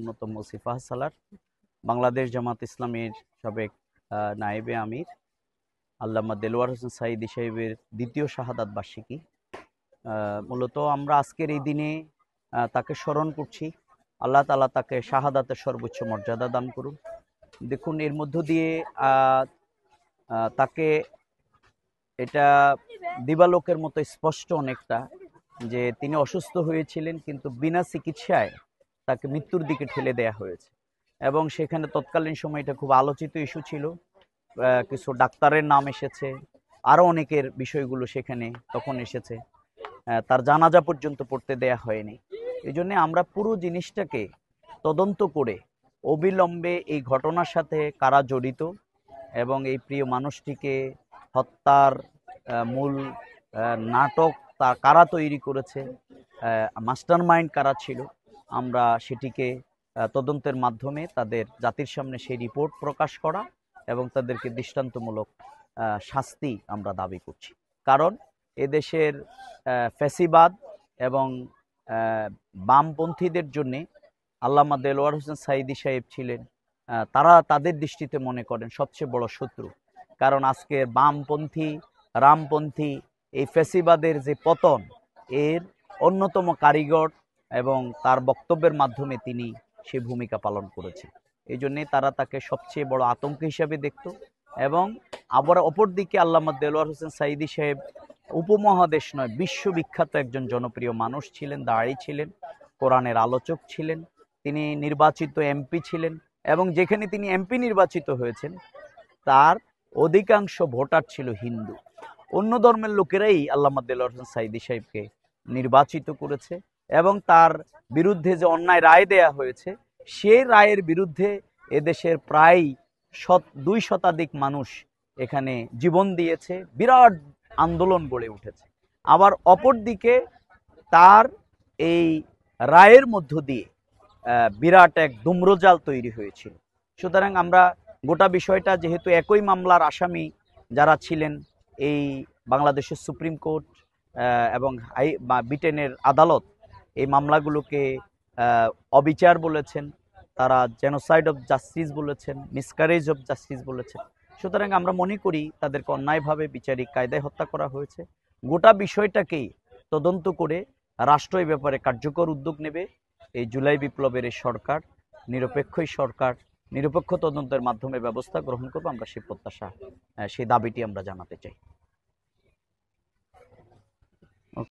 অন্যতম সিফাহ সালার, বাংলাদেশ জামাত ইসলামের সাবেক নায়েবে আমির আল্লামা দেলোয়ার হোসেন সাঈদী সাহেবের দ্বিতীয় শাহাদাত বার্ষিকী। মূলত আমরা আজকের এই দিনে তাকে স্মরণ করছি। আল্লাহ তাআলা তাকে শাহাদাতের সর্বোচ্চ মর্যাদা দান করুন। দেখুন, এর মধ্য দিয়ে তাকে এটা দিবালোকের মতো স্পষ্ট অনেকটা যে তিনি অসুস্থ হয়েছিলেন, কিন্তু বিনা চিকিৎসায় তাকে মৃত্যুর দিকে ঠেলে দেয়া হয়েছে। এবং সেখানে তৎকালীন সময় এটা খুব আলোচিত ইস্যু ছিল। কিছু ডাক্তারের নাম এসেছে, আরও অনেকের বিষয়গুলো সেখানে তখন এসেছে। তার জানাজা পর্যন্ত পড়তে দেয়া হয়নি। এই জন্যে আমরা পুরো জিনিসটাকে তদন্ত করে অবিলম্বে এই ঘটনার সাথে কারা জড়িত এবং এই প্রিয় মানুষটিকে হত্যার মূল নাটক কারা তৈরি করেছে, মাস্টার মাইন্ড কারা ছিল, আমরা সেটিকে তদন্তের মাধ্যমে তাদের জাতির সামনে সেই রিপোর্ট প্রকাশ করা এবং তাদেরকে দৃষ্টান্তমূলক শাস্তি আমরা দাবি করছি। কারণ এদেশের ফ্যাসিবাদ এবং বামপন্থীদের জন্যে আল্লামা দেলোয়ার হোসেন সাঈদী সাহেব ছিলেন, তারা তাদের দৃষ্টিতে মনে করেন সবচেয়ে বড় শত্রু। কারণ আজকের বামপন্থী রামপন্থী এই ফ্যাসিবাদের যে পতন, এর অন্যতম কারিগর এবং তার বক্তব্যের মাধ্যমে তিনি সে ভূমিকা পালন করেছেন। এই জন্যে তারা তাকে সবচেয়ে বড় আতঙ্ক হিসাবে দেখত। এবং আবার অপরদিকে আল্লামা দেলোয়ার হোসেন সাঈদী সাহেব উপমহাদেশ নয়, বিশ্ববিখ্যাত একজন জনপ্রিয় মানুষ ছিলেন, দাঁড়ি ছিলেন, কোরআনের আলোচক ছিলেন, তিনি নির্বাচিত এমপি ছিলেন এবং যেখানে তিনি এমপি নির্বাচিত হয়েছেন তার অধিকাংশ ভোটার ছিল হিন্দু। অন্য ধর্মের লোকেরাই আল্লামা দেলোয়ার হোসেন সাঈদী সাহেবকে নির্বাচিত করেছে এবং তার বিরুদ্ধে যে অন্যায় রায় দেয়া হয়েছে সেই রায়ের বিরুদ্ধে এদেশের প্রায় 2 শতাধিক মানুষ এখানে জীবন দিয়েছে, বিরাট আন্দোলন গড়ে উঠেছে। আবার অপরদিকে তার এই রায়ের মধ্য দিয়ে বিরাট এক ধূম্রজাল তৈরি হয়েছিল। সুতরাং আমরা গোটা বিষয়টা, যেহেতু একই মামলার আসামি যারা ছিলেন, এই বাংলাদেশের সুপ্রিম কোর্ট এবং ব্রিটেনের আদালত এই মামলাগুলোকে অবিচার বলেছেন, তারা জেনোসাইড অফ জাস্টিস বলেছেন, মিসক্যারেজ অফ জাস্টিস বলেছেন। সুতরাং আমরা মনে করি তাদেরকে অন্যায়ভাবে বিচারিক কায়দায় হত্যা করা হয়েছে। গোটা বিষয়টাকেই তদন্ত করে রাষ্ট্র এই ব্যাপারে কার্যকর উদ্যোগ নেবে। এই জুলাই বিপ্লবের এই সরকার, নিরপেক্ষই সরকার, নিরপেক্ষ তদন্তের মাধ্যমে ব্যবস্থা গ্রহণ করবে। আমরা সেই প্রত্যাশা, সেই দাবিটি আমরা জানাতে চাই।